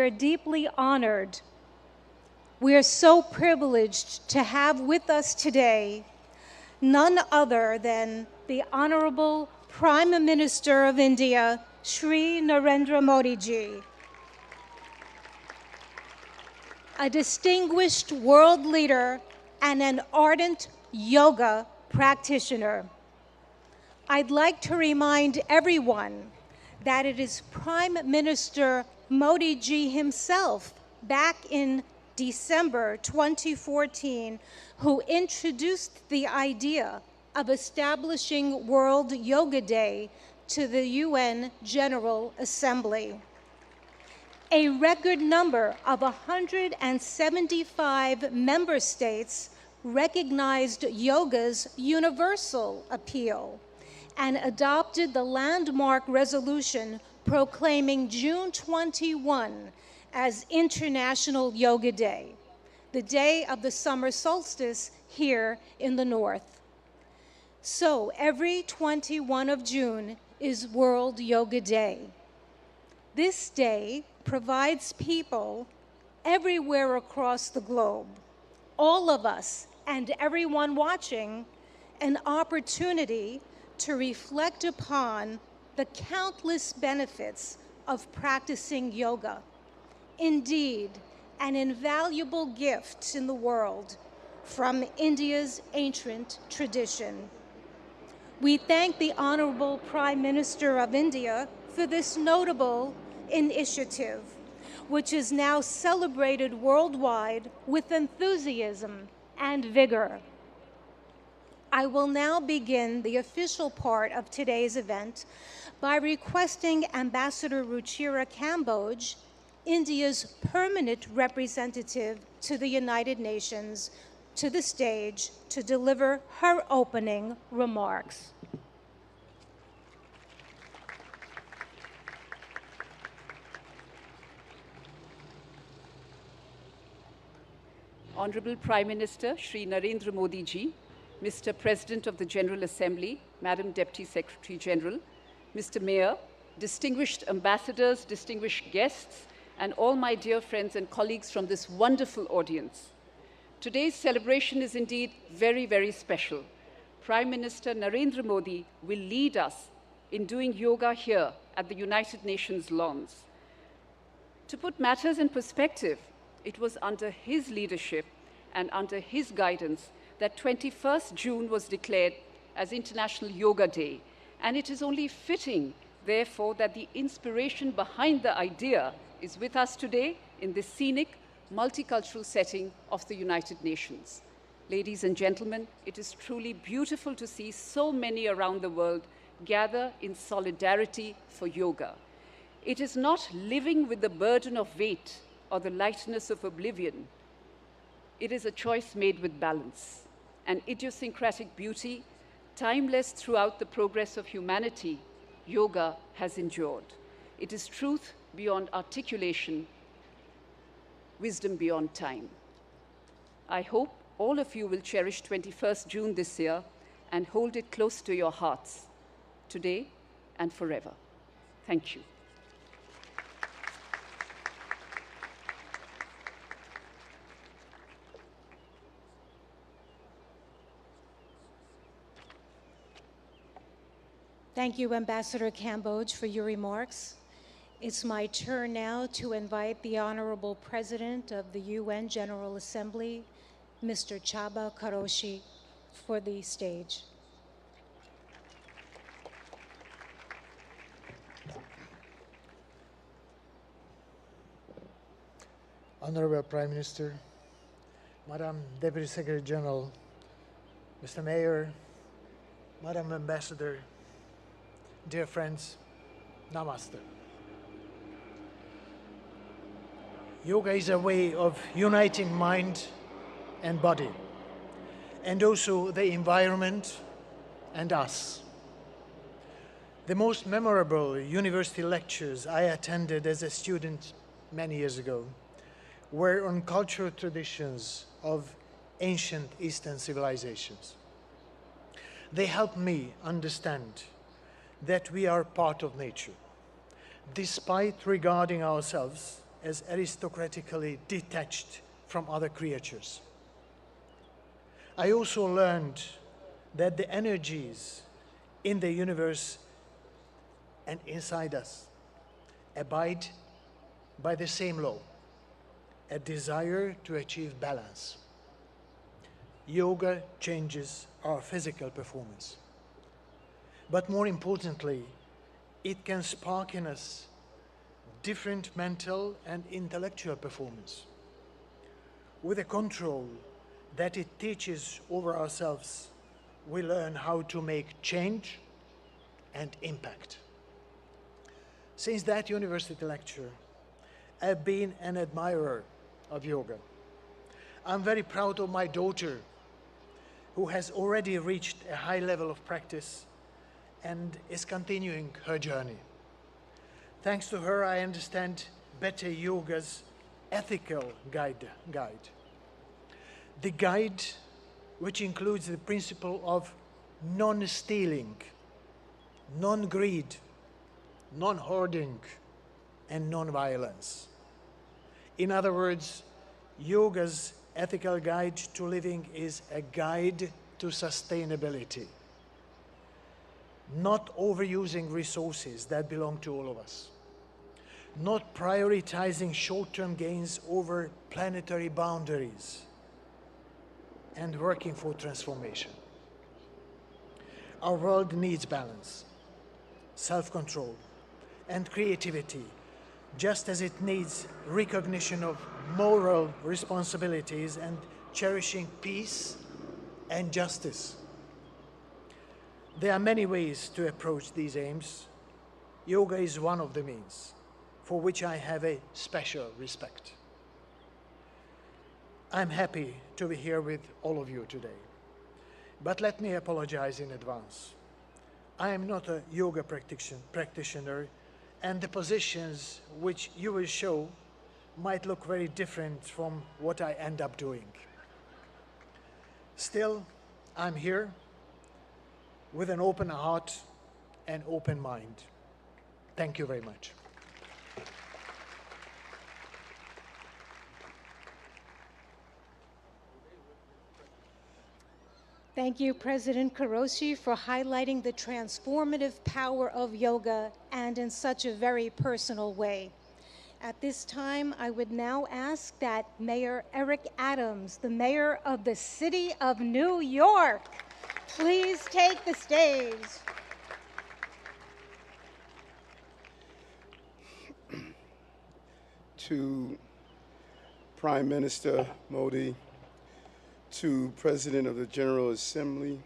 are deeply honored. We are so privileged to have with us today none other than the Honorable Prime Minister of India, Shri Narendra Modi ji, a distinguished world leader and an ardent yoga practitioner. I'd like to remind everyone that it is Prime Minister Modi ji himself back in December 2014 who introduced the idea of establishing World Yoga Day to the UN General Assembly. A record number of 175 member states recognized yoga's universal appeal and adopted the landmark resolution proclaiming June 21 as International Yoga Day, the day of the summer solstice here in the north. So every 21 of June is World Yoga Day. This day provides people everywhere across the globe, all of us and everyone watching, an opportunity to reflect upon the countless benefits of practicing yoga. Indeed, an invaluable gift in the world from India's ancient tradition. We thank the Honorable Prime Minister of India for this notable initiative, which is now celebrated worldwide with enthusiasm and vigor. I will now begin the official part of today's event by requesting Ambassador Ruchira Kamboj, India's permanent representative to the United Nations, to the stage to deliver her opening remarks. Honorable Prime Minister Shri Narendra Modi ji, Mr. President of the General Assembly, Madam Deputy Secretary General, Mr. Mayor, distinguished ambassadors, distinguished guests, and all my dear friends and colleagues from this wonderful audience. Today's celebration is indeed very, very special. Prime Minister Narendra Modi will lead us in doing yoga here at the United Nations lawns. To put matters in perspective, it was under his leadership and under his guidance that 21st June was declared as International Yoga Day. And it is only fitting, therefore, that the inspiration behind the idea is with us today in this scenic, multicultural setting of the United Nations. Ladies and gentlemen, it is truly beautiful to see so many around the world gather in solidarity for yoga. It is not living with the burden of weight or the lightness of oblivion. It is a choice made with balance, an idiosyncratic beauty, timeless throughout the progress of humanity. Yoga has endured. It is truth beyond articulation, wisdom beyond time. I hope all of you will cherish 21st June this year and hold it close to your hearts, today and forever. Thank you. Thank you, Ambassador Kamboj, for your remarks. It's my turn now to invite the Honorable President of the UN General Assembly, Mr. Chaba Karoshi, for the stage. Honorable Prime Minister, Madam Deputy Secretary General, Mr. Mayor, Madam Ambassador, dear friends, Namaste. Yoga is a way of uniting mind and body, and also the environment and us. The most memorable university lectures I attended as a student many years ago were on cultural traditions of ancient Eastern civilizations. They helped me understand that we are part of nature, despite regarding ourselves as aristocratically detached from other creatures. I also learned that the energies in the universe and inside us abide by the same law, a desire to achieve balance. Yoga changes our physical performance. But more importantly, it can spark in us different mental and intellectual performance. With the control that it teaches over ourselves, we learn how to make change and impact. Since that university lecture, I've been an admirer of yoga. I'm very proud of my daughter, who has already reached a high level of practice and is continuing her journey. Thanks to her, I understand better yoga's ethical guide. The guide, which includes the principle of non-stealing, non-greed, non-hoarding, and non-violence. In other words, yoga's ethical guide to living is a guide to sustainability, not overusing resources that belong to all of us, not prioritizing short-term gains over planetary boundaries, and working for transformation. Our world needs balance, self-control, and creativity, just as it needs recognition of moral responsibilities and cherishing peace and justice. There are many ways to approach these aims. Yoga is one of the means, for which I have a special respect. I'm happy to be here with all of you today, but let me apologize in advance. I am not a yoga practitioner, and the positions which you will show might look very different from what I end up doing. Still, I'm here with an open heart and open mind. Thank you very much. Thank you, President Kuroshi, for highlighting the transformative power of yoga and in such a very personal way. At this time, I would now ask that Mayor Eric Adams, the mayor of the city of New York, please take the stage. To Prime Minister Modi, to President of the General Assembly,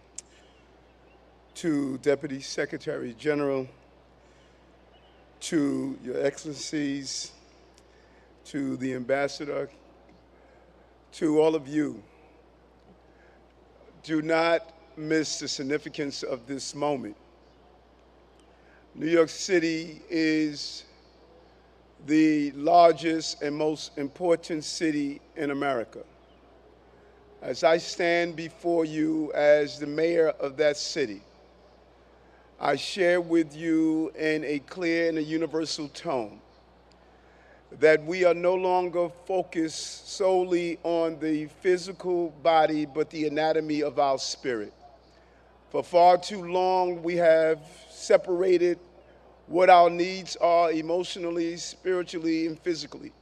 to Deputy Secretary General, to Your Excellencies, to the Ambassador, to all of you, do not miss the significance of this moment. New York City is the largest and most important city in America. As I stand before you as the mayor of that city, I share with you in a clear and a universal tone that we are no longer focused solely on the physical body, but the anatomy of our spirit. For far too long, we have separated what our needs are emotionally, spiritually, and physically.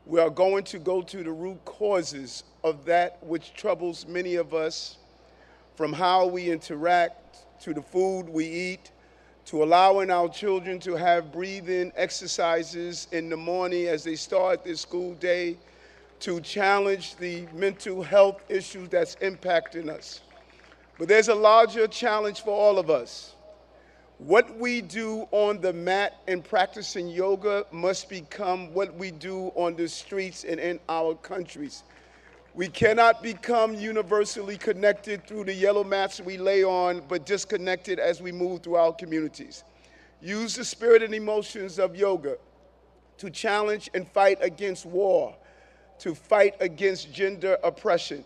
We are going to go to the root causes of that which troubles many of us, from how we interact, to the food we eat, to allowing our children to have breathing exercises in the morning as they start their school day, to challenge the mental health issues that's impacting us. But there's a larger challenge for all of us. What we do on the mat and practicing yoga must become what we do on the streets and in our countries. We cannot become universally connected through the yellow mats we lay on, but disconnected as we move through our communities. Use the spirit and emotions of yoga to challenge and fight against war, to fight against gender oppression,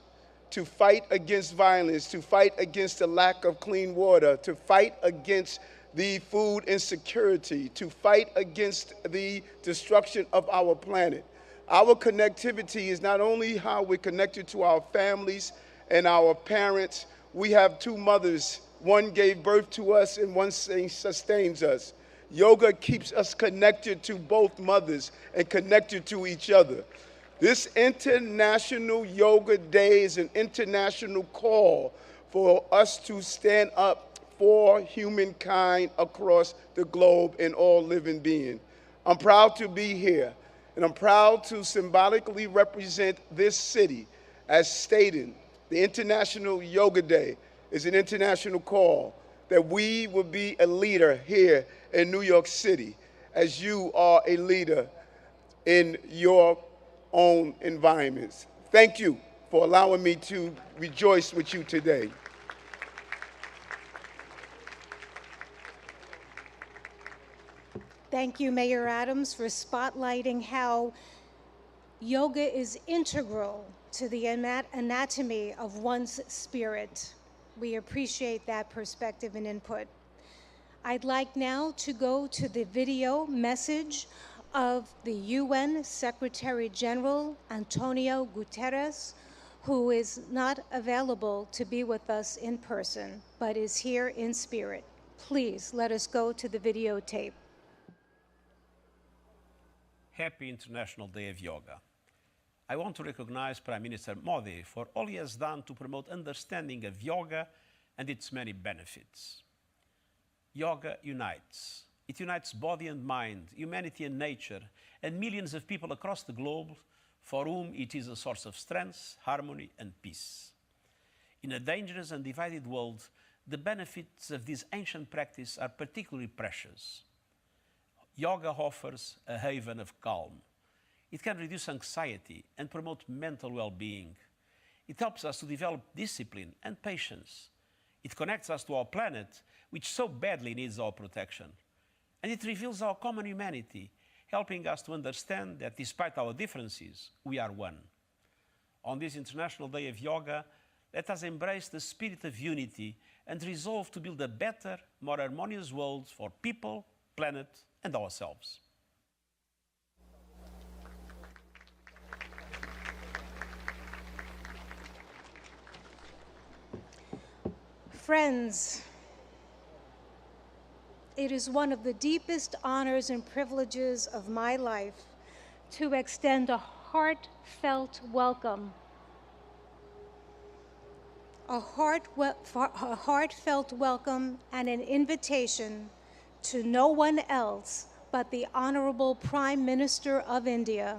to fight against violence, to fight against the lack of clean water, to fight against the food insecurity, to fight against the destruction of our planet. Our connectivity is not only how we're connected to our families and our parents. We have two mothers. One gave birth to us and one sustains us. Yoga keeps us connected to both mothers and connected to each other. This International Yoga Day is an international call for us to stand up for humankind across the globe and all living beings. I'm proud to be here, and I'm proud to symbolically represent this city as stated. The International Yoga Day is an international call that we will be a leader here in New York City, as you are a leader in your own environments. Thank you for allowing me to rejoice with you today. Thank you, Mayor Adams, for spotlighting how yoga is integral to the anatomy of one's spirit. We appreciate that perspective and input. I'd like now to go to the video message of the UN Secretary General Antonio Guterres, who is not available to be with us in person, but is here in spirit. Please let us go to the videotape. Happy International Day of Yoga. I want to recognize Prime Minister Modi for all he has done to promote understanding of yoga and its many benefits. Yoga unites. It unites body and mind, humanity and nature, and millions of people across the globe for whom it is a source of strength, harmony, and peace. In a dangerous and divided world, the benefits of this ancient practice are particularly precious. Yoga offers a haven of calm. It can reduce anxiety and promote mental well-being. It helps us to develop discipline and patience. It connects us to our planet, which so badly needs our protection. And it reveals our common humanity, helping us to understand that despite our differences, we are one. On this International Day of Yoga, let us embrace the spirit of unity and resolve to build a better, more harmonious world for people, planet, and ourselves. Friends, it is one of the deepest honors and privileges of my life to extend a heartfelt welcome. A heartfelt welcome and an invitation to no one else but the Honorable Prime Minister of India,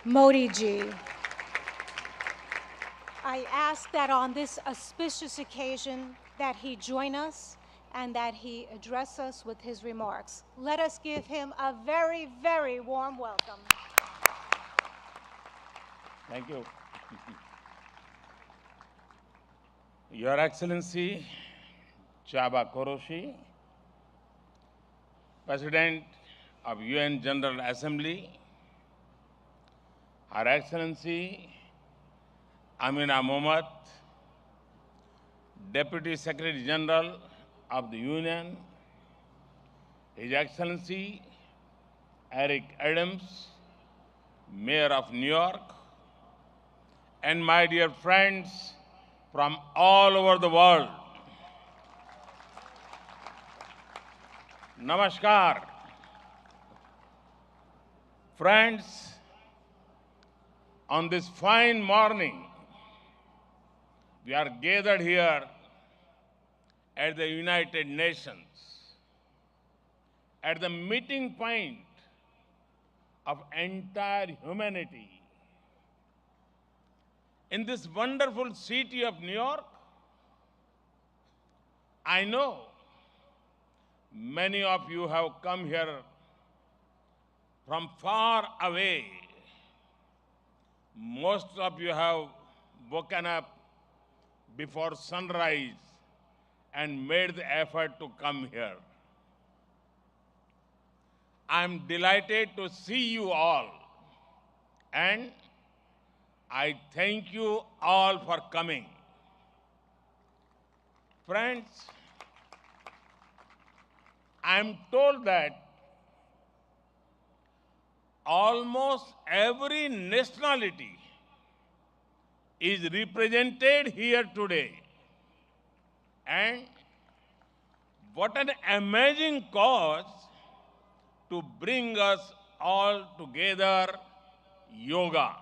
Modi ji. I ask that on this auspicious occasion that he join us and that he address us with his remarks. Let us give him a very, very warm welcome. Thank you. Your Excellency, Chaba Koroshi, President of UN General Assembly, Her Excellency Amina Mohammed, Deputy Secretary General of the Union, His Excellency Eric Adams, Mayor of New York, and my dear friends from all over the world. Namaskar. Friends, on this fine morning, we are gathered here at the United Nations, at the meeting point of entire humanity. In this wonderful city of New York, I know many of you have come here from far away. Most of you have woken up before sunrise and made the effort to come here. I'm delighted to see you all, and I thank you all for coming. Friends, I'm told that almost every nationality is represented here today. And what an amazing cause to bring us all together, yoga.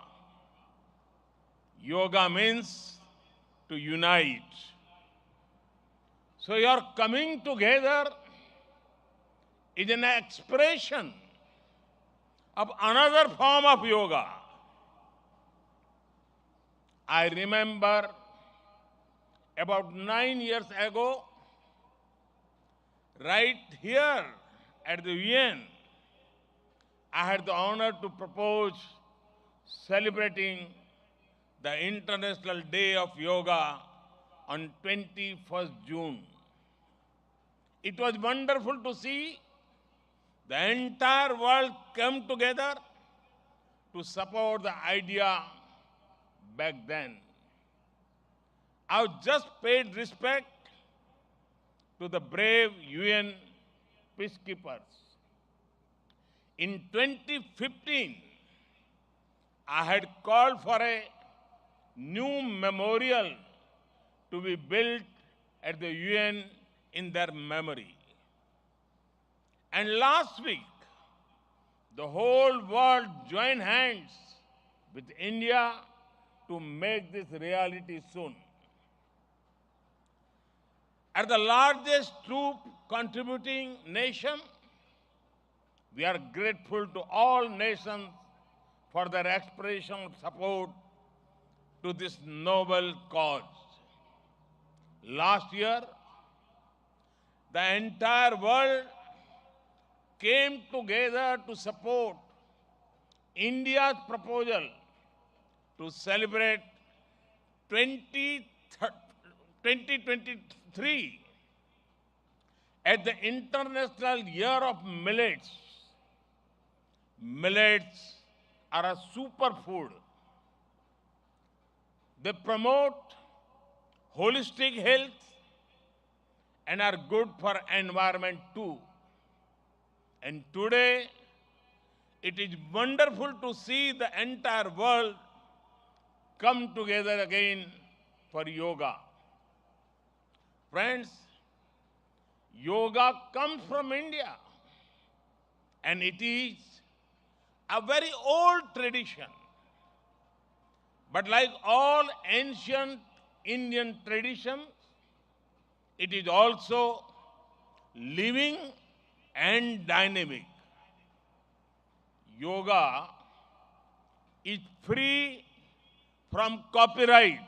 Yoga means to unite. So your coming together is an expression of another form of yoga. I remember about 9 years ago, right here at the UN, I had the honor to propose celebrating the International Day of Yoga on 21st June. It was wonderful to see the entire world come together to support the idea back then. I just paid respect to the brave UN peacekeepers. In 2015, I had called for a new memorial to be built at the UN in their memory. And last week, the whole world joined hands with India to make this reality soon. As the largest troop contributing nation, we are grateful to all nations for their expression of support to this noble cause. Last year, the entire world came together to support India's proposal to celebrate 2023 as the International Year of Millets. Millets are a superfood. They promote holistic health and are good for environment too. And today, it is wonderful to see the entire world come together again for yoga. Friends, yoga comes from India, and it is a very old tradition. But like all ancient Indian traditions, it is also living and dynamic. Yoga is free from copyright,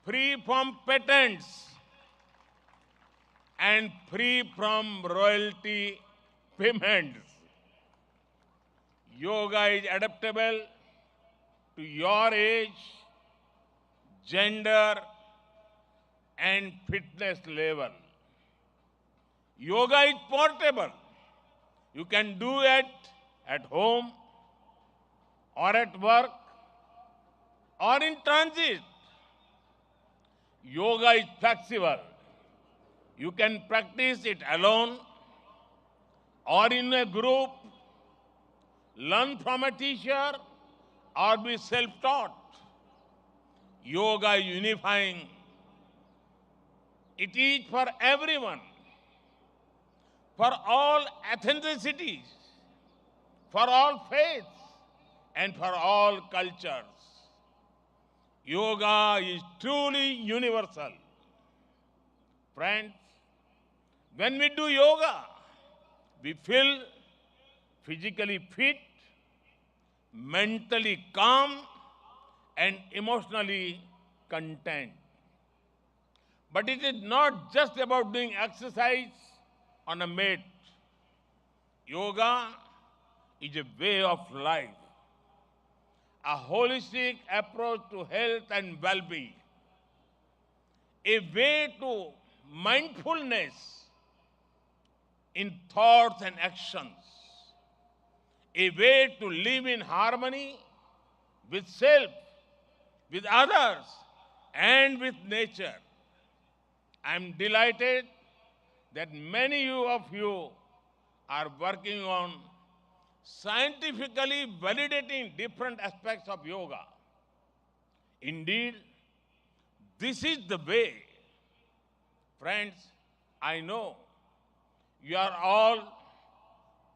free from patents, and free from royalty payments. Yoga is adaptable to your age, gender, and fitness level. Yoga is portable. You can do it at home, or at work, or in transit. Yoga is flexible. You can practice it alone or in a group, learn from a teacher, or be self-taught. Yoga is unifying. It is for everyone, for all ethnicities, for all faiths, and for all cultures. Yoga is truly universal. Friends, when we do yoga, we feel physically fit, mentally calm, and emotionally content. But it is not just about doing exercise on a mat. Yoga is a way of life, a holistic approach to health and well-being, a way to mindfulness in thoughts and actions, a way to live in harmony with self, with others, and with nature. I am delighted that many of you are working on scientifically validating different aspects of yoga. Indeed, this is the way. Friends, I know you are all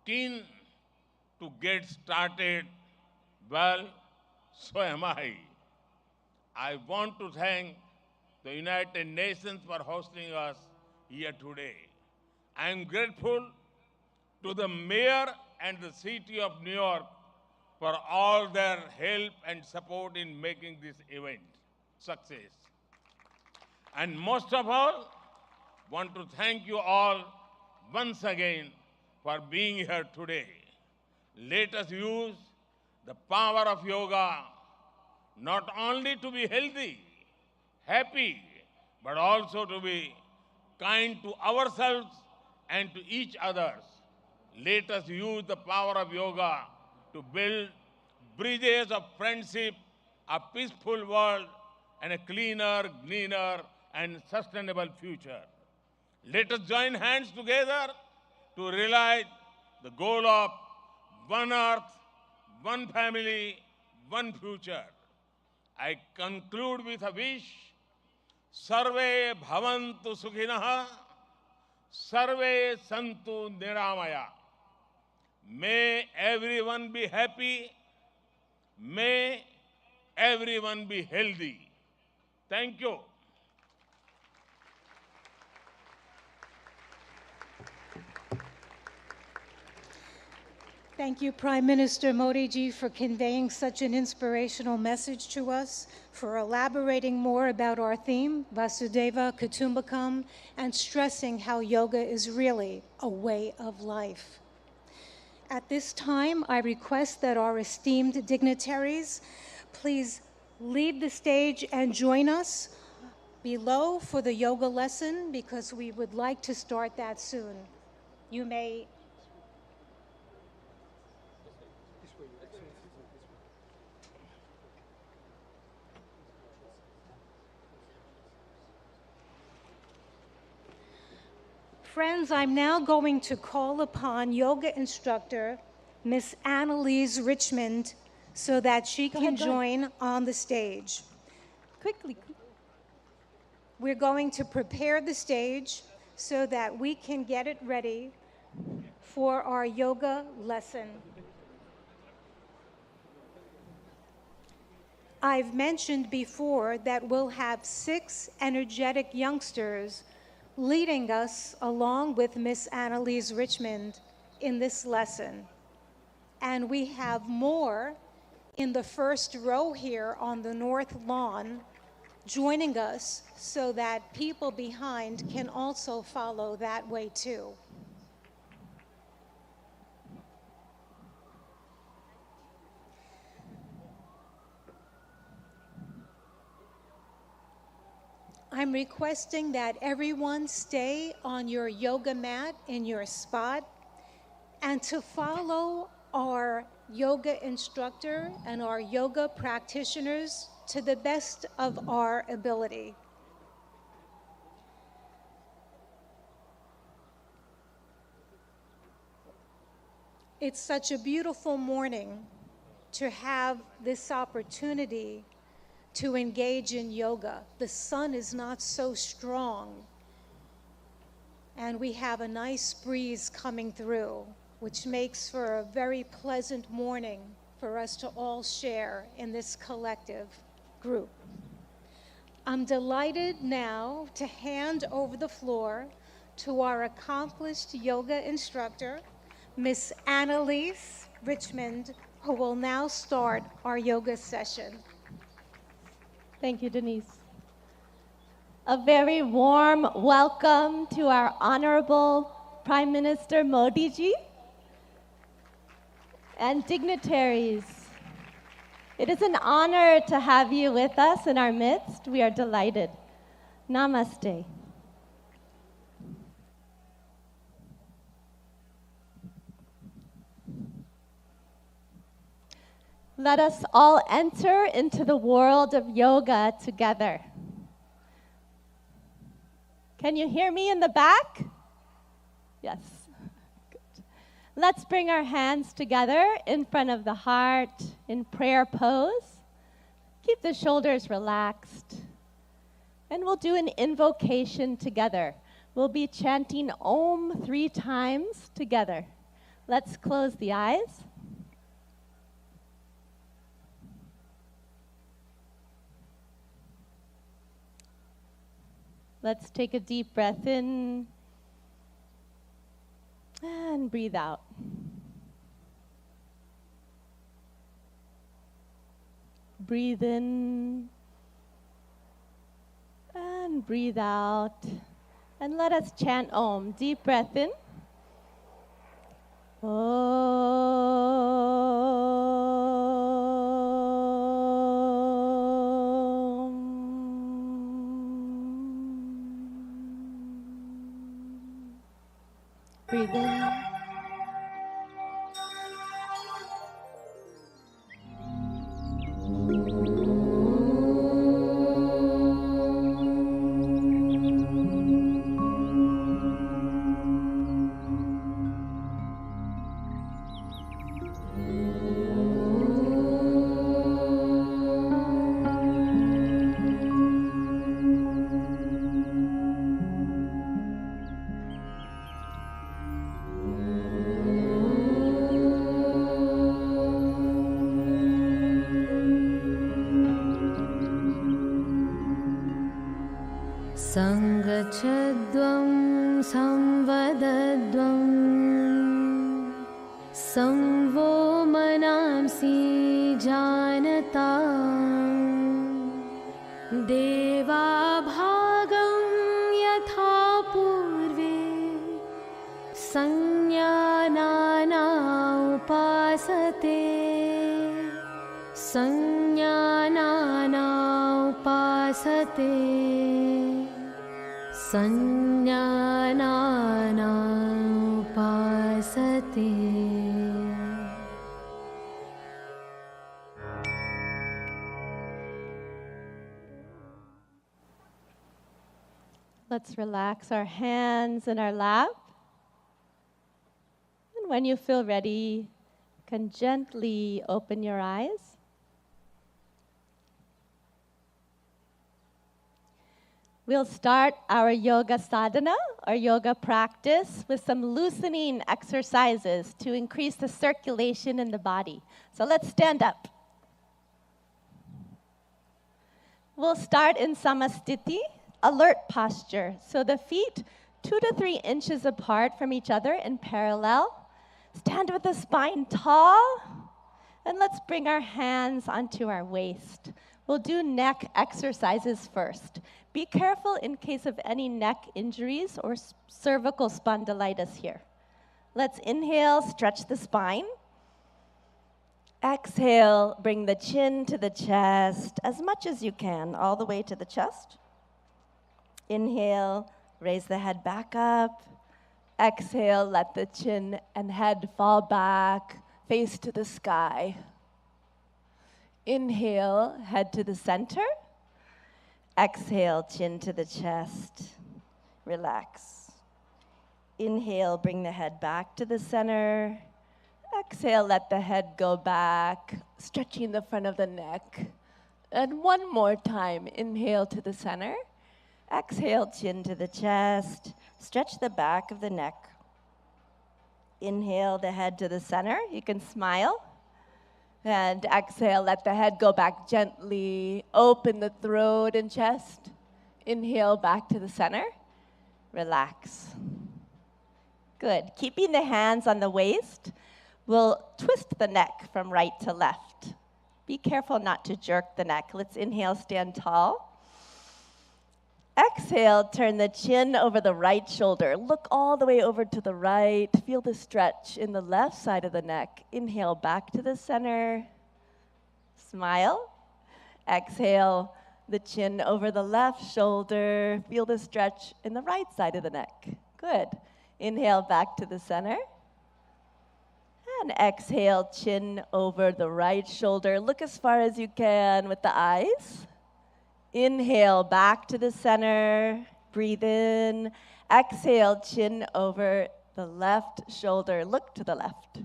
keen to get started. Well, so am I. I want to thank the United Nations for hosting us here today. I am grateful to the mayor and the city of New York for all their help and support in making this event success. And most of all, want to thank you all once again for being here today. Let us use the power of yoga not only to be healthy, happy, but also to be kind to ourselves and to each other. Let us use the power of yoga to build bridges of friendship, a peaceful world, and a cleaner, greener, and sustainable future. Let us join hands together to realize the goal of one earth, one family, one future. I conclude with a wish. Sarve bhavantu sukhinah, sarve santu niramaya. May everyone be happy. May everyone be healthy. Thank you. Thank you, Prime Minister Modi ji, for conveying such an inspirational message to us, for elaborating more about our theme, Vasudeva Kutumbakam, and stressing how yoga is really a way of life. At this time, I request that our esteemed dignitaries please leave the stage and join us below for the yoga lesson, because we would like to start that soon. You may Friends, I'm now going to call upon yoga instructor Miss Annalise Richmond so that she can join on the stage. Quickly. We're going to prepare the stage so that we can get it ready for our yoga lesson. I've mentioned before that we'll have 6 energetic youngsters leading us along with Miss Annalise Richmond in this lesson. And we have more in the first row here on the north lawn joining us so that people behind can also follow that way too. I'm requesting that everyone stay on your yoga mat in your spot and to follow our yoga instructor and our yoga practitioners to the best of our ability. It's such a beautiful morning to have this opportunity to engage in yoga. The sun is not so strong, and we have a nice breeze coming through, which makes for a very pleasant morning for us to all share in this collective group. I'm delighted now to hand over the floor to our accomplished yoga instructor, Miss Annalise Richmond, who will now start our yoga session. Thank you, Denise. A very warm welcome to our Honorable Prime Minister Modi ji and dignitaries. It is an honor to have you with us in our midst. We are delighted. Namaste. Let us all enter into the world of yoga together. Can you hear me in the back? Yes. Good. Let's bring our hands together in front of the heart in prayer pose. Keep the shoulders relaxed. And we'll do an invocation together. We'll be chanting Om 3 times together. Let's close the eyes. Let's take a deep breath in and breathe out. Breathe in and breathe out. And let us chant Om. Deep breath in. Breathe in. Sangachadvam samvadadvam samvo manamsi janatam deva bhagam yatha purve sanyanana upasate sanyanana upasate Sanyanana upasate. Let's relax our hands in our lap. And when you feel ready, you can gently open your eyes. We'll start our yoga sadhana, our yoga practice, with some loosening exercises to increase the circulation in the body. So let's stand up. We'll start in samastiti, alert posture. So the feet 2 to 3 inches apart from each other in parallel. Stand with the spine tall. And let's bring our hands onto our waist. We'll do neck exercises first. Be careful in case of any neck injuries or cervical spondylitis here. Let's inhale, stretch the spine. Exhale, bring the chin to the chest as much as you can, all the way to the chest. Inhale, raise the head back up. Exhale, let the chin and head fall back, face to the sky. Inhale, head to the center. Exhale, chin to the chest. Relax. Inhale, bring the head back to the center. Exhale, let the head go back, stretching the front of the neck. And one more time, inhale to the center. Exhale, chin to the chest. Stretch the back of the neck. Inhale the head to the center. You can smile. And exhale, let the head go back gently. Open the throat and chest. Inhale back to the center. Relax. Good. Keeping the hands on the waist, we'll twist the neck from right to left. Be careful not to jerk the neck. Let's inhale, stand tall. Exhale, turn the chin over the right shoulder. Look all the way over to the right. Feel the stretch in the left side of the neck. Inhale back to the center. Smile. Exhale, the chin over the left shoulder. Feel the stretch in the right side of the neck. Good. Inhale back to the center. And exhale, chin over the right shoulder. Look as far as you can with the eyes. Inhale, back to the center. Breathe in. Exhale, chin over the left shoulder, look to the left.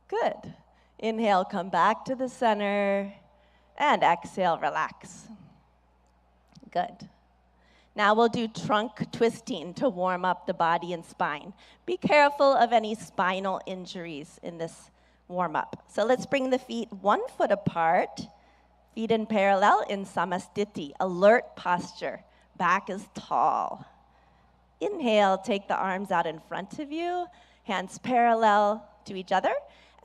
Good. Inhale, come back to the center, and exhale, relax. Good. Now we'll do trunk twisting to warm up the body and spine. Be careful of any spinal injuries in this warm-up. So let's bring the feet 1 foot apart, feet in parallel in Samastiti, alert posture. Back is tall. Inhale, take the arms out in front of you, hands parallel to each other.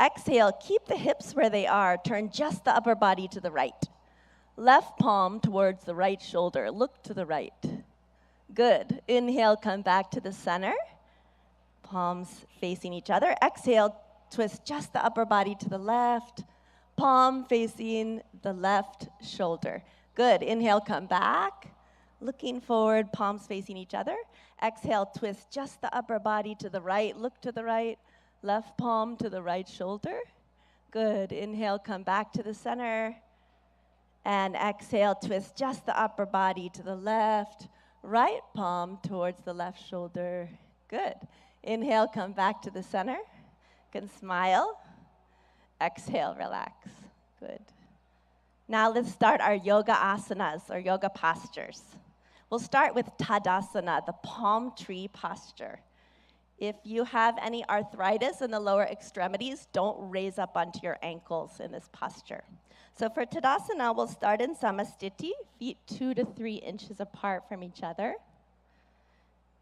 Exhale, keep the hips where they are. Turn just the upper body to the right. Left palm towards the right shoulder. Look to the right. Good. Inhale, come back to the center. Palms facing each other. Exhale, twist just the upper body to the left. Palm facing the left shoulder. Good. Inhale, come back. Looking forward, palms facing each other. Exhale, twist just the upper body to the right. Look to the right. Left palm to the right shoulder. Good. Inhale, come back to the center. And exhale, twist just the upper body to the left. Right palm towards the left shoulder. Good. Inhale, come back to the center. You can smile. Exhale, relax. Good. Now let's start our yoga asanas, or yoga postures. We'll start with Tadasana, the palm tree posture. If you have any arthritis in the lower extremities, don't raise up onto your ankles in this posture. So for Tadasana, we'll start in Samastiti, feet 2 to 3 inches apart from each other.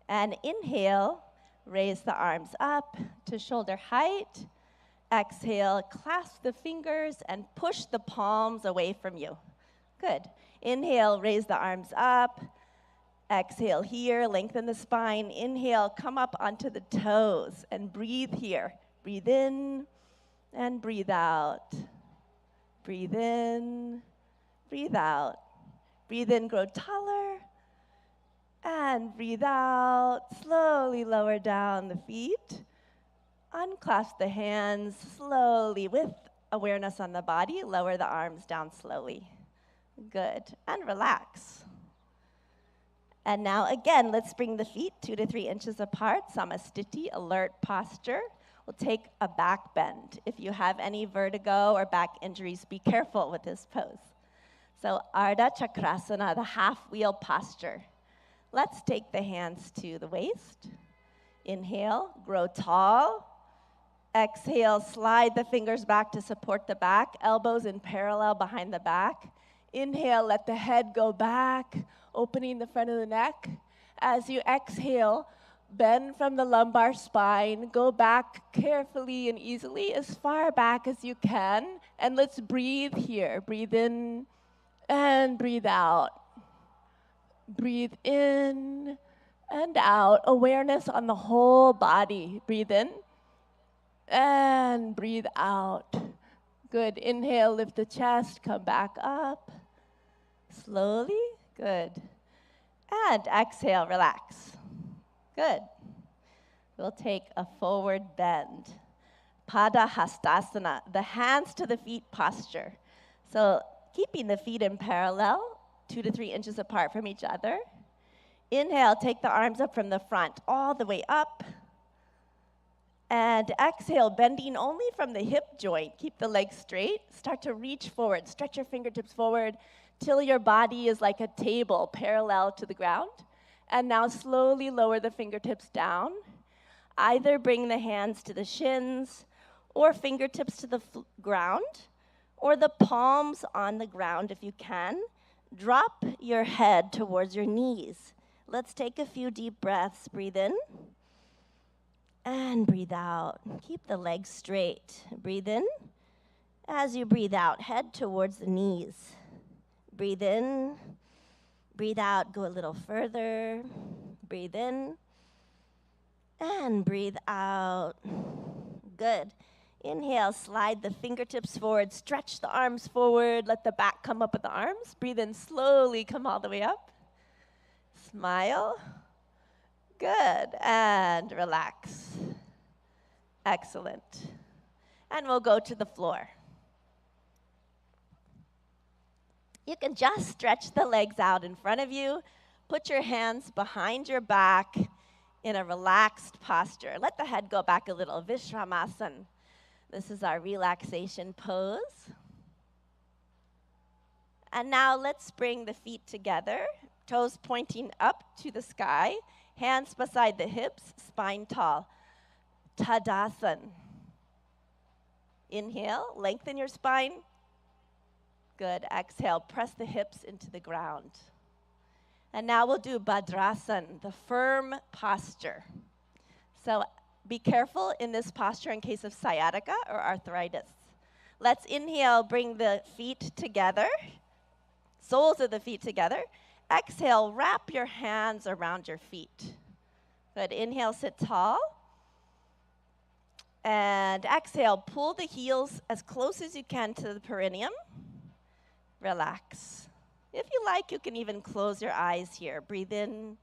And inhale, raise the arms up to shoulder height. Exhale, clasp the fingers and push the palms away from you. Good. Inhale, raise the arms up. Exhale here, lengthen the spine. Inhale, come up onto the toes and breathe here. Breathe in and breathe out. Breathe in, breathe out. Breathe in, grow taller. And breathe out, slowly lower down the feet. Unclasp the hands slowly with awareness on the body. Lower the arms down slowly. Good. And relax. And now again, let's bring the feet 2 to 3 inches apart. Samastiti, alert posture. We'll take a back bend. If you have any vertigo or back injuries, be careful with this pose. So Ardha Chakrasana, the half wheel posture. Let's take the hands to the waist. Inhale, grow tall. Exhale, slide the fingers back to support the back, elbows in parallel behind the back. Inhale, let the head go back, opening the front of the neck. As you exhale, bend from the lumbar spine, go back carefully and easily as far back as you can, and let's breathe here. Breathe in and breathe out. Breathe in and out. Awareness on the whole body. Breathe in and breathe out. Good. Inhale, lift the chest, come back up. Slowly. Good. And exhale, relax. Good. We'll take a forward bend. Pada Hastasana, the hands to the feet posture. So keeping the feet in parallel, 2 to 3 inches apart from each other. Inhale, take the arms up from the front, all the way up. And exhale, bending only from the hip joint. Keep the legs straight. Start to reach forward. Stretch your fingertips forward till your body is like a table parallel to the ground. And now slowly lower the fingertips down. Either bring the hands to the shins or fingertips to the ground, or the palms on the ground if you can. Drop your head towards your knees. Let's take a few deep breaths. Breathe in and breathe out. Keep the legs straight. Breathe in. As you breathe out, head towards the knees. Breathe in. Breathe out, go a little further. Breathe in. And breathe out. Good. Inhale, slide the fingertips forward. Stretch the arms forward. Let the back come up with the arms. Breathe in slowly, come all the way up. Smile. Good. And relax. Excellent. And we'll go to the floor. You can just stretch the legs out in front of you. Put your hands behind your back in a relaxed posture. Let the head go back a little. Vishramasana. This is our relaxation pose. And now let's bring the feet together, toes pointing up to the sky, hands beside the hips, spine tall. Tadasana. Inhale, lengthen your spine. Good. Exhale, press the hips into the ground. And now we'll do Bhadrasana, the firm posture. So be careful in this posture in case of sciatica or arthritis. Let's inhale, bring the feet together, soles of the feet together. Exhale, wrap your hands around your feet. Good. Inhale, sit tall. And exhale, pull the heels as close as you can to the perineum. Relax. If you like, you can even close your eyes here. Breathe in.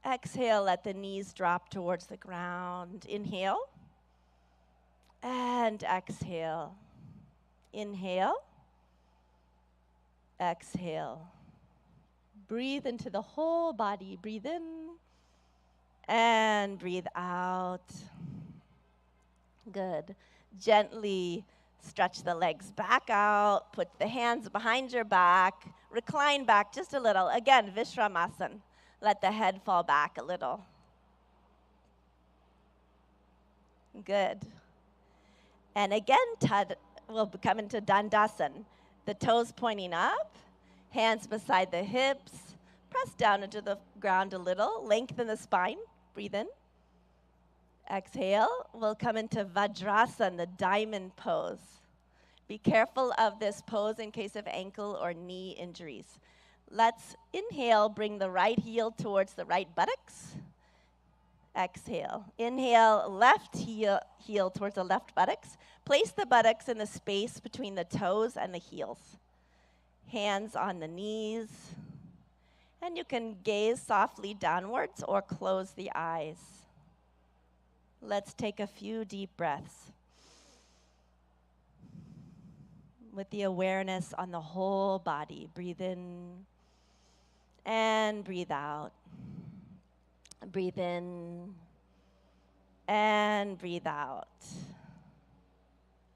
Exhale, let the knees drop towards the ground. Inhale. And exhale. Inhale. Exhale. Breathe into the whole body. Breathe in. And breathe out. Good. Gently stretch the legs back out. Put the hands behind your back. Recline back just a little. Again, Vishramasana. Let the head fall back a little. Good. And again, we'll come into Dandasana. The toes pointing up, hands beside the hips. Press down into the ground a little. Lengthen the spine. Breathe in. Exhale. We'll come into Vajrasana, the diamond pose. Be careful of this pose in case of ankle or knee injuries. Let's inhale, bring the right heel towards the right buttocks. Exhale. Inhale, left heel towards the left buttocks. Place the buttocks in the space between the toes and the heels. Hands on the knees. And you can gaze softly downwards or close the eyes. Let's take a few deep breaths with the awareness on the whole body. Breathe in and breathe out. Breathe in and breathe out.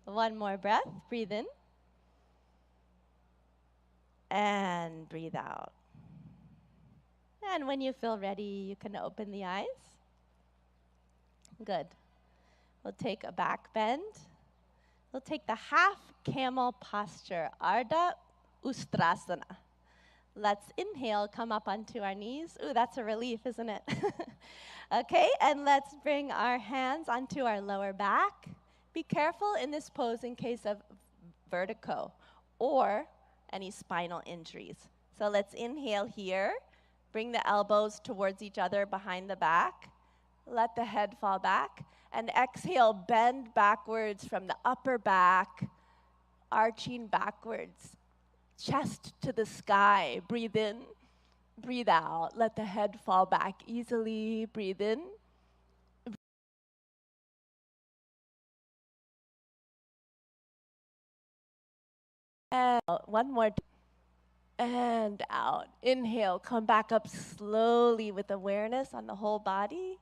One more breath. Breathe in and breathe out. And when you feel ready, you can open the eyes. Good. We'll take a back bend. We'll take the half camel posture, Ardha Ustrasana. Let's inhale, come up onto our knees. Ooh, that's a relief, isn't it? Okay, and let's bring our hands onto our lower back. Be careful in this pose in case of vertigo or any spinal injuries. So let's inhale here. Bring the elbows towards each other behind the back. Let the head fall back. And exhale, bend backwards from the upper back, arching backwards, chest to the sky. Breathe in, breathe out. Let the head fall back easily. Breathe in. And one more. And out. Inhale, come back up slowly with awareness on the whole body.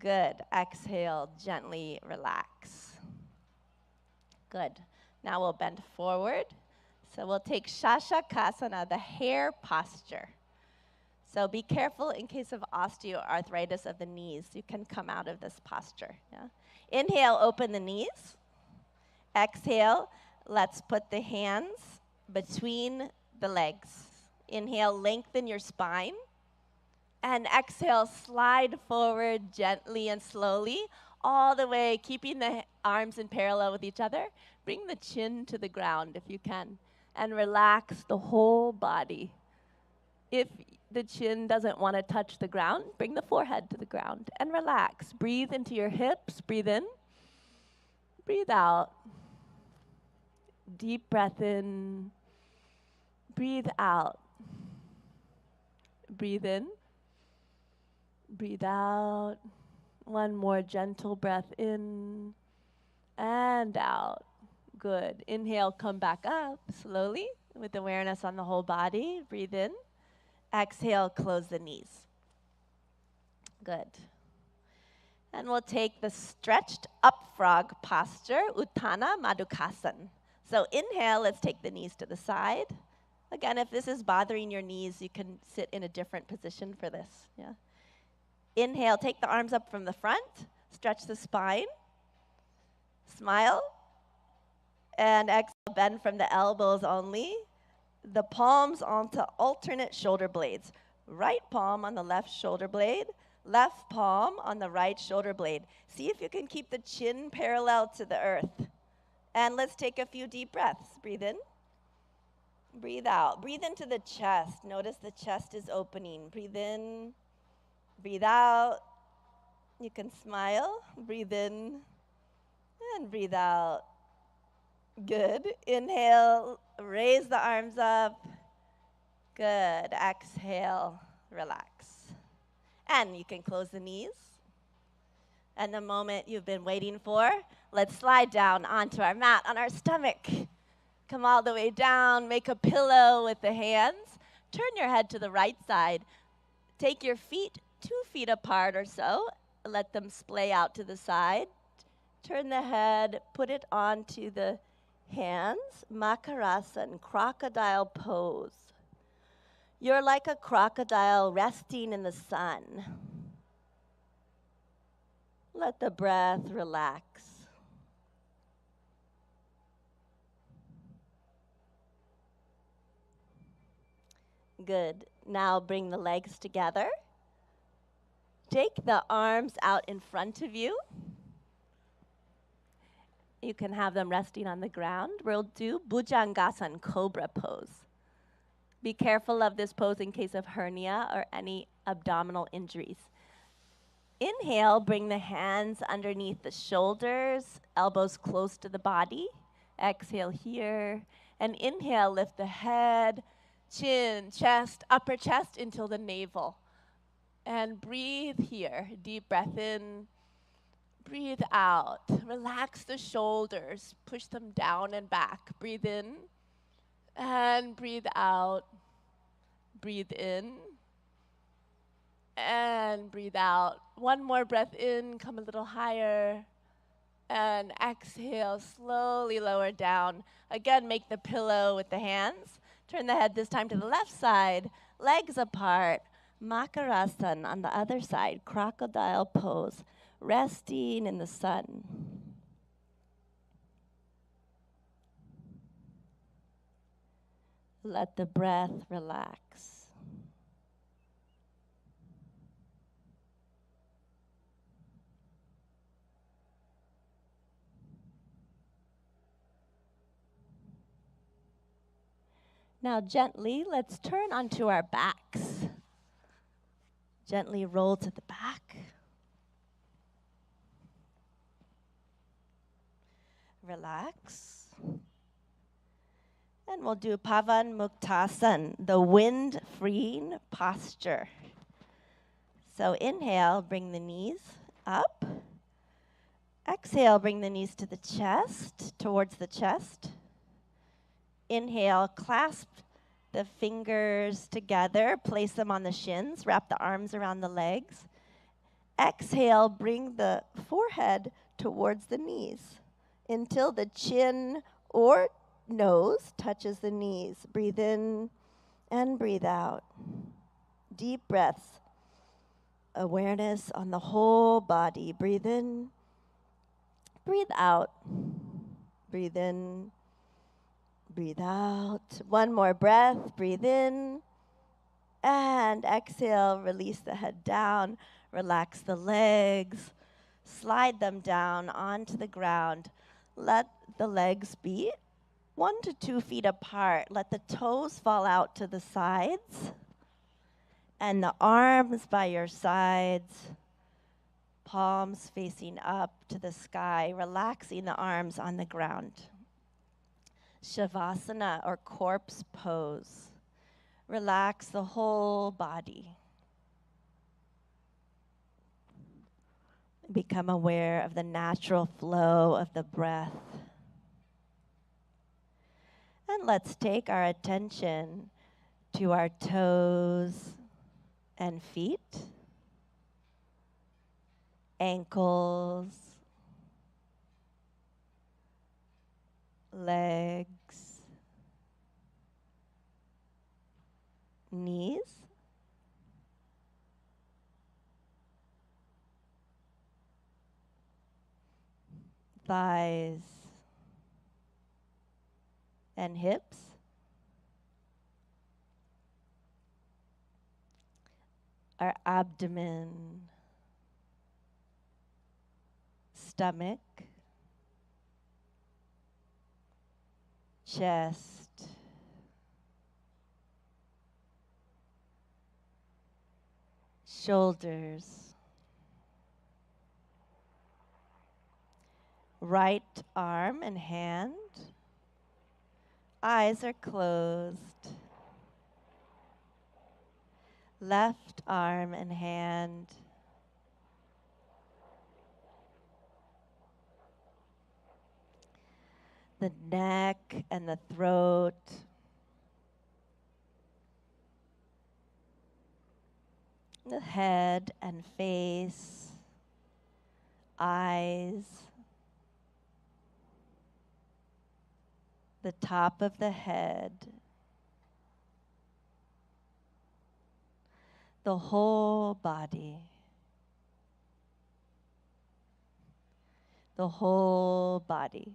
Good. Exhale, gently relax. Good. Now we'll bend forward. So we'll take Shashakasana, the hare posture. So be careful in case of osteoarthritis of the knees. You can come out of this posture. Yeah? Inhale, open the knees. Exhale, let's put the hands between the legs. Inhale, lengthen your spine. And exhale, slide forward gently and slowly, all the way, keeping the arms in parallel with each other. Bring the chin to the ground if you can, and relax the whole body. If the chin doesn't want to touch the ground, bring the forehead to the ground and relax. Breathe into your hips. Breathe in. Breathe out. Deep breath in. Breathe out. Breathe in. Breathe out. One more gentle breath in and out. Good. Inhale, come back up slowly with awareness on the whole body. Breathe in. Exhale, close the knees. Good. And we'll take the stretched up frog posture, Uttana Madhukasan. So inhale, let's take the knees to the side. Again, if this is bothering your knees, you can sit in a different position for this. Yeah. Inhale, take the arms up from the front, stretch the spine, smile, and exhale, bend from the elbows only. The palms onto alternate shoulder blades. Right palm on the left shoulder blade, left palm on the right shoulder blade. See if you can keep the chin parallel to the earth. And let's take a few deep breaths. Breathe in. Breathe out. Breathe into the chest. Notice the chest is opening. Breathe in. Breathe out. You can smile. Breathe in. And breathe out. Good. Inhale. Raise the arms up. Good. Exhale. Relax. And you can close the knees. And the moment you've been waiting for, let's slide down onto our mat on our stomach. Come all the way down, make a pillow with the hands. Turn your head to the right side. Take your feet 2 feet apart or so. Let them splay out to the side. Turn the head, put it onto the hands. Makarasan, crocodile pose. You're like a crocodile resting in the sun. Let the breath relax. Good. Now bring the legs together. Take the arms out in front of you. You can have them resting on the ground. We'll do Bhujangasan, cobra pose. Be careful of this pose in case of hernia or any abdominal injuries. Inhale, bring the hands underneath the shoulders, elbows close to the body. Exhale here. And inhale, lift the head, chin, chest, upper chest until the navel. And breathe here. Deep breath in. Breathe out. Relax the shoulders. Push them down and back. Breathe in. And breathe out. Breathe in. And breathe out. One more breath in. Come a little higher. And exhale. Slowly lower down. Again, make the pillow with the hands. Turn the head this time to the left side. Legs apart. Makarasan on the other side. Crocodile pose. Resting in the sun. Let the breath relax. Now gently, let's turn onto our backs. Gently roll to the back. Relax. And we'll do Pavan Muktasan, the wind-freeing posture. So inhale, bring the knees up. Exhale, bring the knees to the chest, towards the chest. Inhale, clasp the fingers together, place them on the shins, wrap the arms around the legs. Exhale, bring the forehead towards the knees until the chin or nose touches the knees. Breathe in and breathe out. Deep breaths. Awareness on the whole body. Breathe in, breathe out. Breathe in, breathe out. One more breath. Breathe in. And exhale. Release the head down. Relax the legs. Slide them down onto the ground. Let the legs be 1 to 2 feet apart. Let the toes fall out to the sides. And the arms by your sides. Palms facing up to the sky. Relaxing the arms on the ground. Shavasana or corpse pose. Relax the whole body. Become aware of the natural flow of the breath. And let's take our attention to our toes and feet. ankles, legs, knees, thighs, and hips, our abdomen, stomach, chest, shoulders, right arm and hand, eyes are closed, left arm and hand, the neck and the throat, the head and face, eyes, the top of the head, the whole body, the whole body.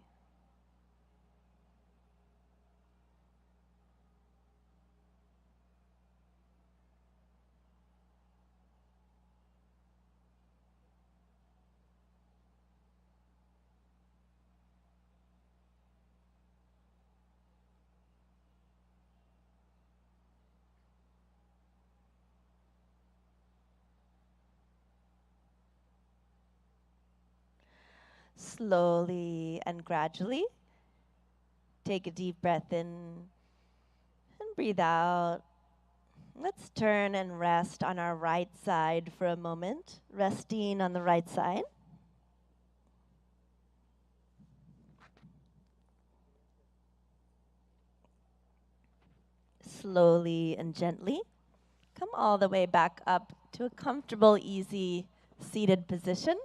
Slowly and gradually, take a deep breath in and breathe out. Let's turn and rest on our right side for a moment, resting on the right side. Slowly and gently, come all the way back up to a comfortable, easy seated position.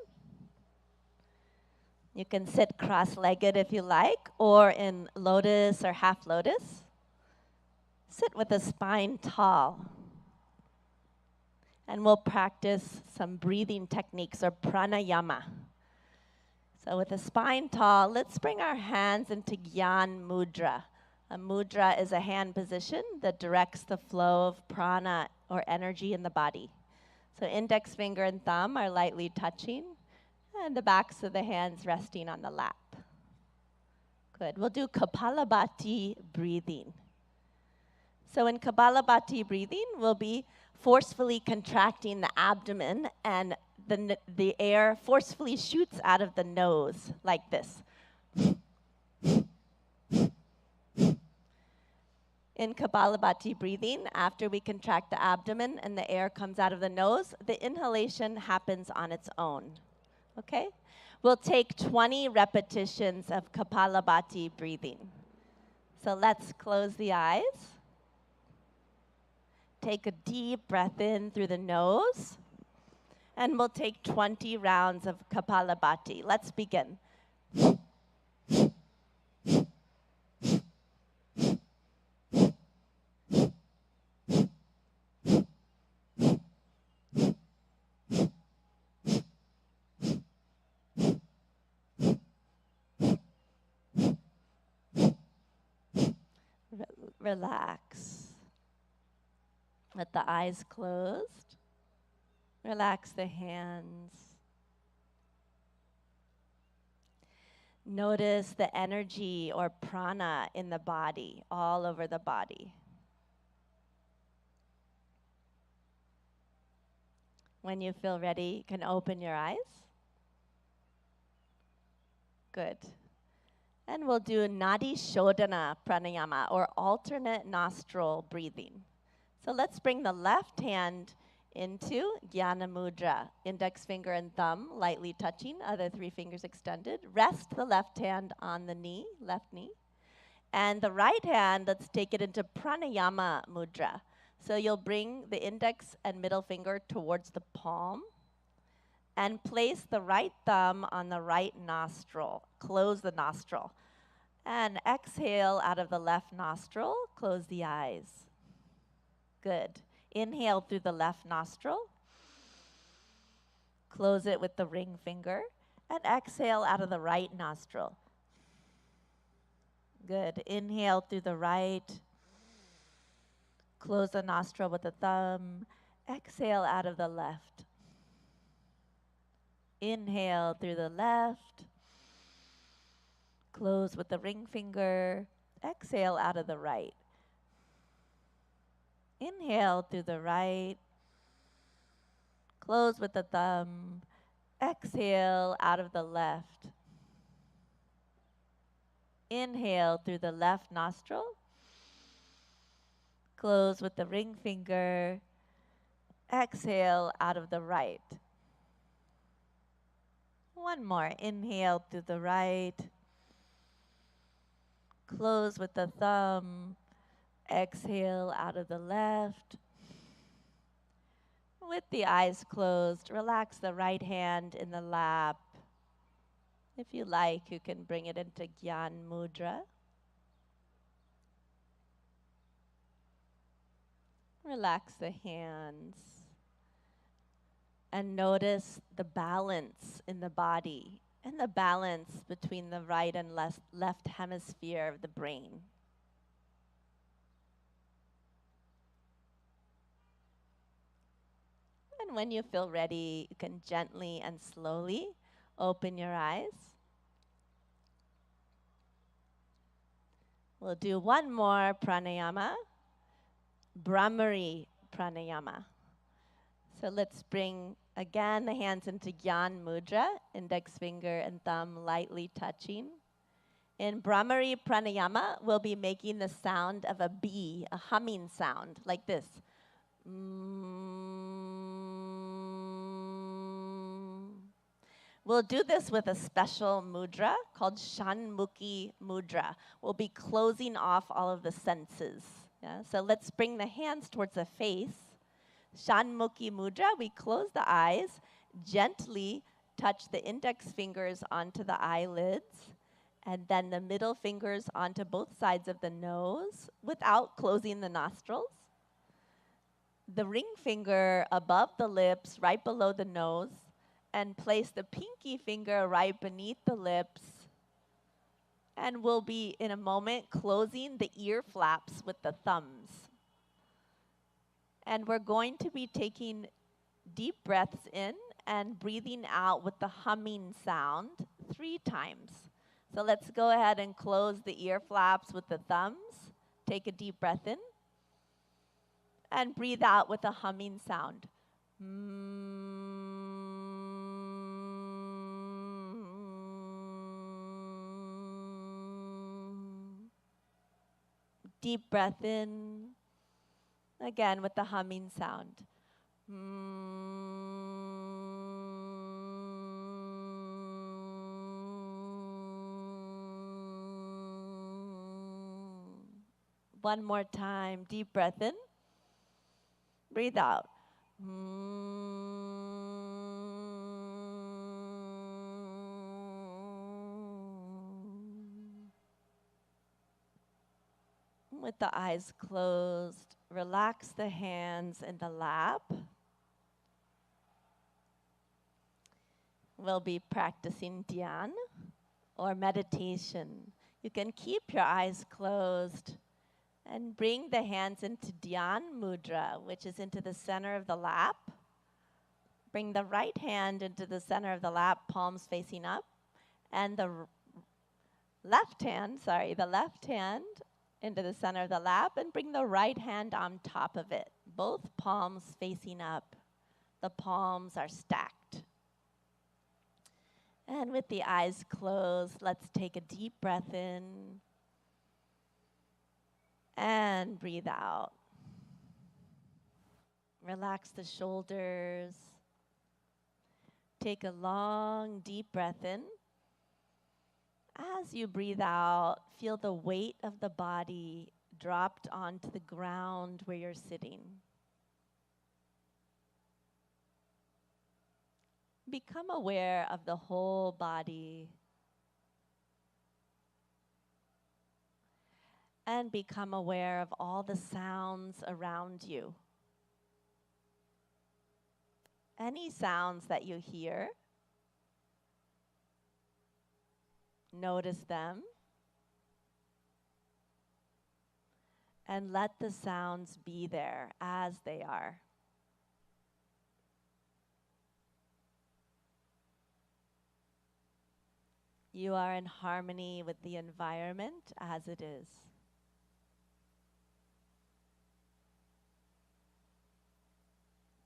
You can sit cross-legged if you like, or in lotus or half lotus. Sit with the spine tall. And we'll practice some breathing techniques or pranayama. So with the spine tall, let's bring our hands into Gyan Mudra. A mudra is a hand position that directs the flow of prana or energy in the body. So index finger and thumb are lightly touching, and the backs of the hands resting on the lap. Good. We'll do Kapalabhati breathing. So in Kapalabhati breathing, we'll be forcefully contracting the abdomen, and the air forcefully shoots out of the nose like this. In Kapalabhati breathing, after we contract the abdomen and the air comes out of the nose, the inhalation happens on its own. Okay? We'll take 20 repetitions of Kapalabhati breathing. So let's close the eyes. Take a deep breath in through the nose. And we'll take 20 rounds of Kapalabhati. Let's begin. Relax. Let the eyes closed. Relax the hands. Notice the energy or prana in the body, all over the body. When you feel ready, you can open your eyes. Good. And we'll do Nadi Shodhana Pranayama, or alternate nostril breathing. So let's bring the left hand into Jnana Mudra, index finger and thumb lightly touching, other 3 fingers extended. Rest the left hand on the knee, left knee. And the right hand, let's take it into Pranayama Mudra. So you'll bring the index and middle finger towards the palm. And place the right thumb on the right nostril. Close the nostril. And exhale out of the left nostril. Close the eyes. Good. Inhale through the left nostril. Close it with the ring finger. And exhale out of the right nostril. Good. Inhale through the right. Close the nostril with the thumb. Exhale out of the left. Inhale through the left. Close with the ring finger. Exhale out of the right. Inhale through the right. Close with the thumb. Exhale out of the left. Inhale through the left nostril. Close with the ring finger. Exhale out of the right. One more. Inhale through the right. Close with the thumb. Exhale out of the left. With the eyes closed, relax the right hand in the lap. If you like, you can bring it into Gyan Mudra. Relax the hands. And notice the balance in the body and the balance between the right and left hemisphere of the brain. And when you feel ready, you can gently and slowly open your eyes. We'll do one more pranayama, Brahmari pranayama. So let's bring, again, the hands into Gyan Mudra, index finger and thumb lightly touching. In Brahmari pranayama, we'll be making the sound of a bee, a humming sound, like this. We'll do this with a special mudra called Shanmukhi mudra. We'll be closing off all of the senses. Yeah? So let's bring the hands towards the face. Shanmukhi mudra, we close the eyes, gently touch the index fingers onto the eyelids, and then the middle fingers onto both sides of the nose without closing the nostrils. The ring finger above the lips, right below the nose, and place the pinky finger right beneath the lips. And we'll be, in a moment, closing the ear flaps with the thumbs. And we're going to be taking deep breaths in and breathing out with the humming sound 3 times. So let's go ahead and close the ear flaps with the thumbs. Take a deep breath in. And breathe out with a humming sound. Deep breath in. Again with the humming sound. One more time. Deep breath in. Breathe out. With the eyes closed, relax the hands in the lap. We'll be practicing dhyan or meditation. You can keep your eyes closed and bring the hands into dhyan mudra, which is into the center of the lap. Bring the right hand into the center of the lap, palms facing up, and the left hand into the center of the lap, and bring the right hand on top of it, both palms facing up. The palms are stacked. And with the eyes closed, let's take a deep breath in and breathe out. Relax the shoulders. Take a long, deep breath in. As you breathe out, feel the weight of the body dropped onto the ground where you're sitting. become aware of the whole body. And become aware of all the sounds around you. Any sounds that you hear, notice them. And let the sounds be there as they are. You are in harmony with the environment as it is.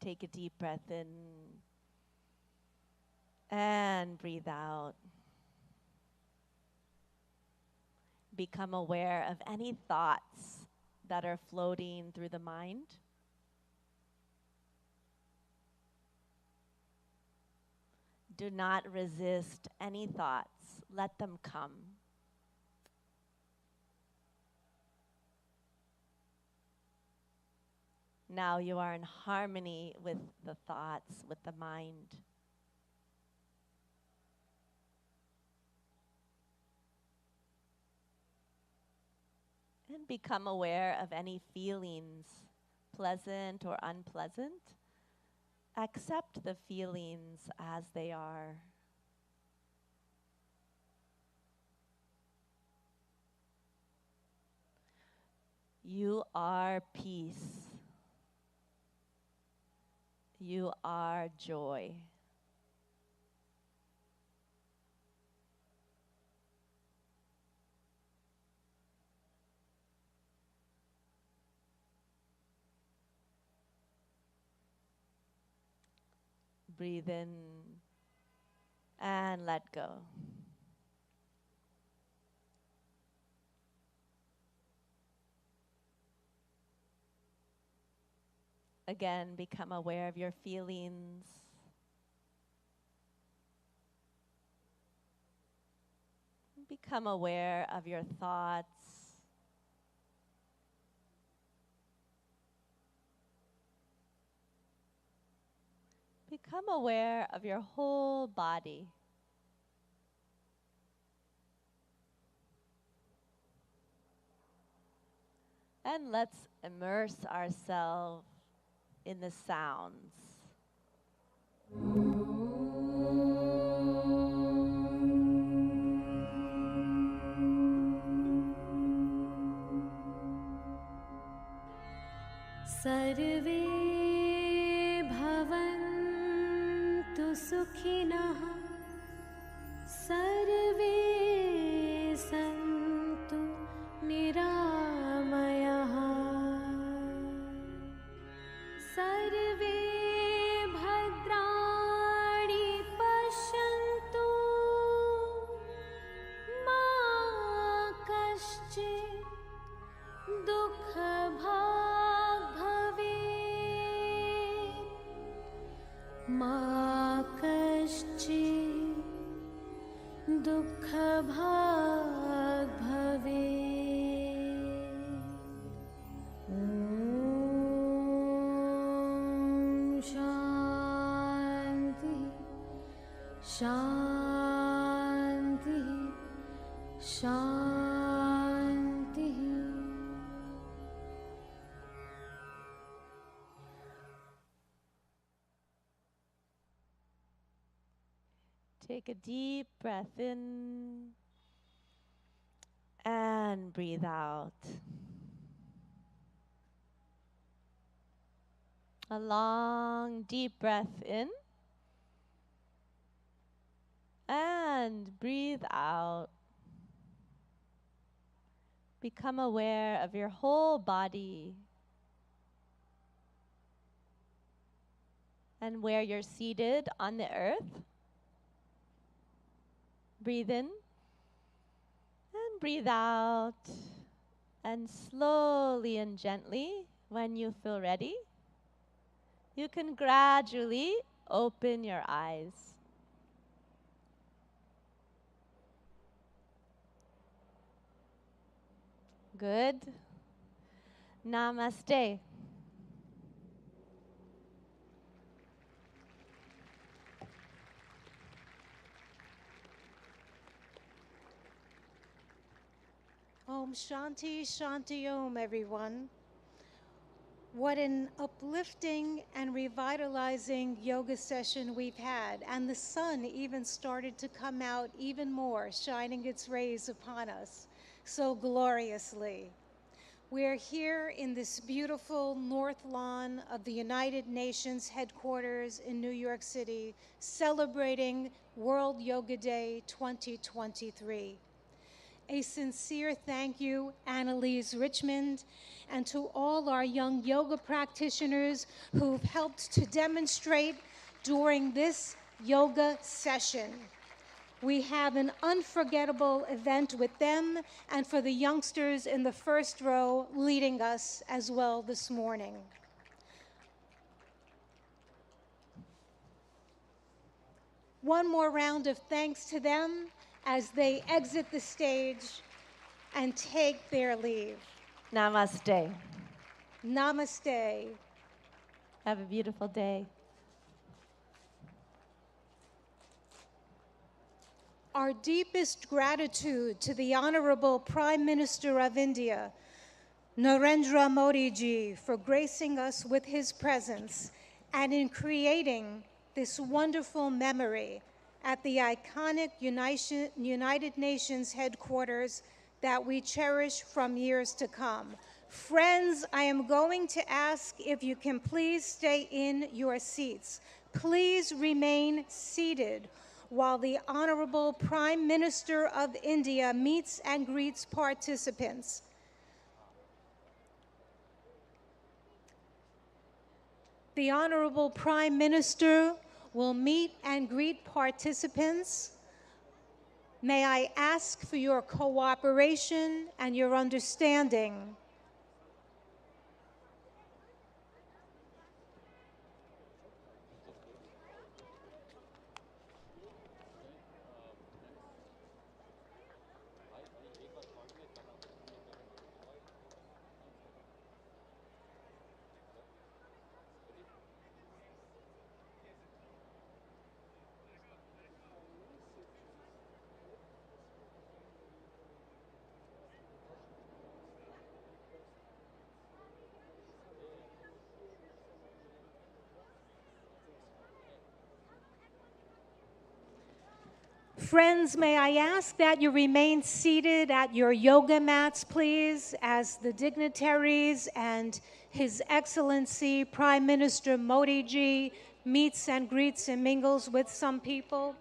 Take a deep breath in and breathe out. Become aware of any thoughts that are floating through the mind. Do not resist any thoughts. Let them come. Now you are in harmony with the thoughts, with the mind. And become aware of any feelings, pleasant or unpleasant. Accept the feelings as they are. You are peace. You are joy. Breathe in and let go. Again, become aware of your feelings. Become aware of your thoughts. Become aware of your whole body. And let's immerse ourselves in the sounds. सर्वे भवन्तु सुखिनः सर्वे सन्तु निरामयाः सर्वे भद्राणि पश्यन्तु मा कश्चित् दुःखभाग् भवेत् मा कश्चित् दुःखभाग् भवेत् ॐ शान्ति शान्ति शान्ति. Take a deep breath in and breathe out. A long, deep breath in and breathe out. Become aware of your whole body and where you're seated on the earth. Breathe in and breathe out. And slowly and gently, when you feel ready, you can gradually open your eyes. Good. Namaste. Om Shanti Shanti Om, everyone. What an uplifting and revitalizing yoga session we've had. And the sun even started to come out even more, shining its rays upon us so gloriously. We're here in this beautiful north lawn of the United Nations headquarters in New York City, celebrating World Yoga Day 2023. A sincere thank you, Annalise Richmond, and to all our young yoga practitioners who've helped to demonstrate during this yoga session. We have an unforgettable event with them and for the youngsters in the first row leading us as well this morning. One more round of thanks to them as they exit the stage and take their leave. Namaste. Namaste. Have a beautiful day. Our deepest gratitude to the Honorable Prime Minister of India, Narendra Modi ji, for gracing us with his presence and in creating this wonderful memory at the iconic United Nations headquarters that we cherish from years to come. Friends, I am going to ask if you can please stay in your seats. Please remain seated while the Honorable Prime Minister of India meets and greets participants. The Honorable Prime Minister will meet and greet participants. May I ask for your cooperation and your understanding. Friends, may I ask that you remain seated at your yoga mats, please, as the dignitaries and His Excellency Prime Minister Modi ji meets and greets and mingles with some people.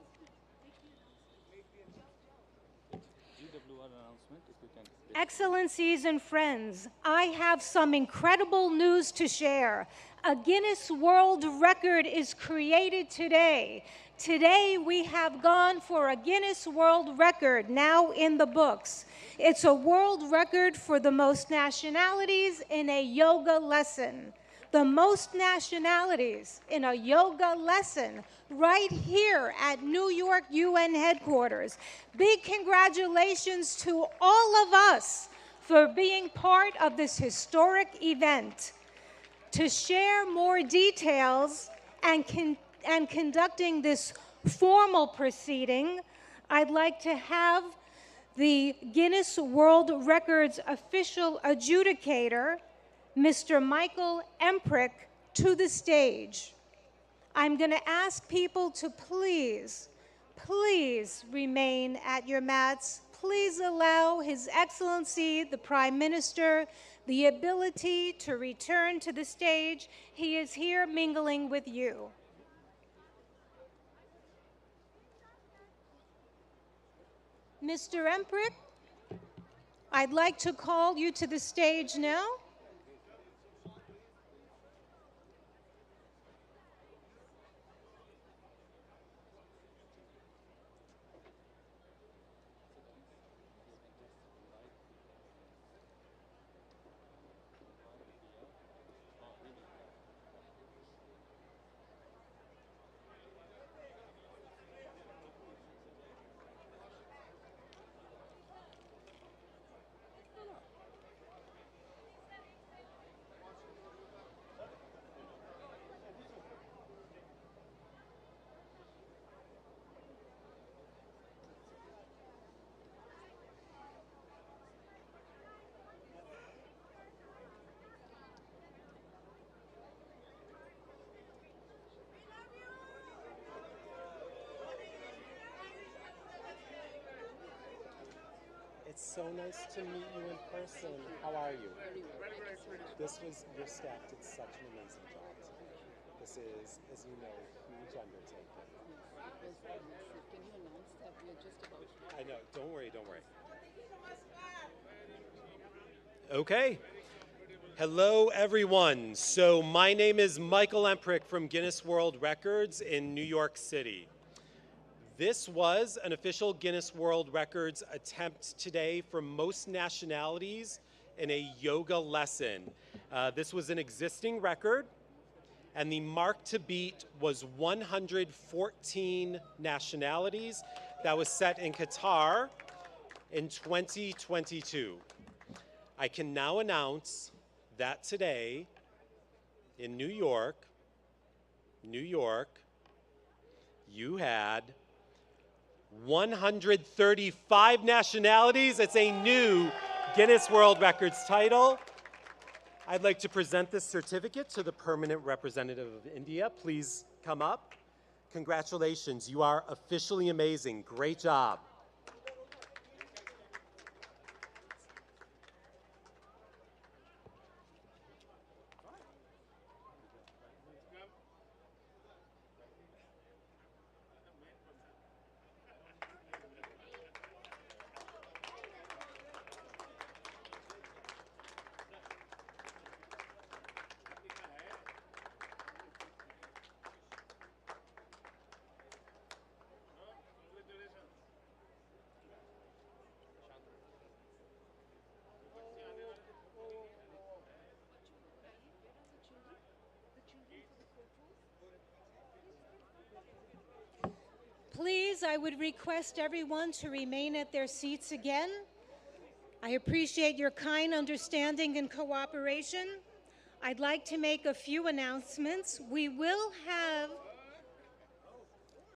Excellencies and friends, I have some incredible news to share. A Guinness World Record is created today. Today we have gone for a Guinness World Record now in the books. It's a world record for the most nationalities in a yoga lesson. The most nationalities in a yoga lesson right here at New York UN headquarters. Big congratulations to all of us for being part of this historic event. To share more details and conducting this formal proceeding, I'd like to have the Guinness World Records official adjudicator, Mr. Michael Emprick, to the stage. I'm going to ask people to please remain at your mats. Please allow His Excellency, the Prime Minister, the ability to return to the stage. He is here mingling with you. Mr. Emprick, I'd like to call you to the stage now. It's so nice to meet you in person. How are you? This was, your staff did such an amazing job today. This is, as you know, a huge undertaking. Can you announce that we are just about to... I know, don't worry, don't worry. Okay. Hello, everyone. So my name is Michael Emprick from Guinness World Records in New York City. This was an official Guinness World Records attempt today from most nationalities in a yoga lesson. This was an existing record, and the mark to beat was 114 nationalities. That was set in Qatar in 2022. I can now announce that today in New York, you had 135 nationalities. It's a new Guinness World Records title. I'd like to present this certificate to the permanent representative of India. Please come up. Congratulations, you are officially amazing. Great job. Please, I would request everyone to remain at their seats again. I appreciate your kind understanding and cooperation. I'd like to make a few announcements. We will have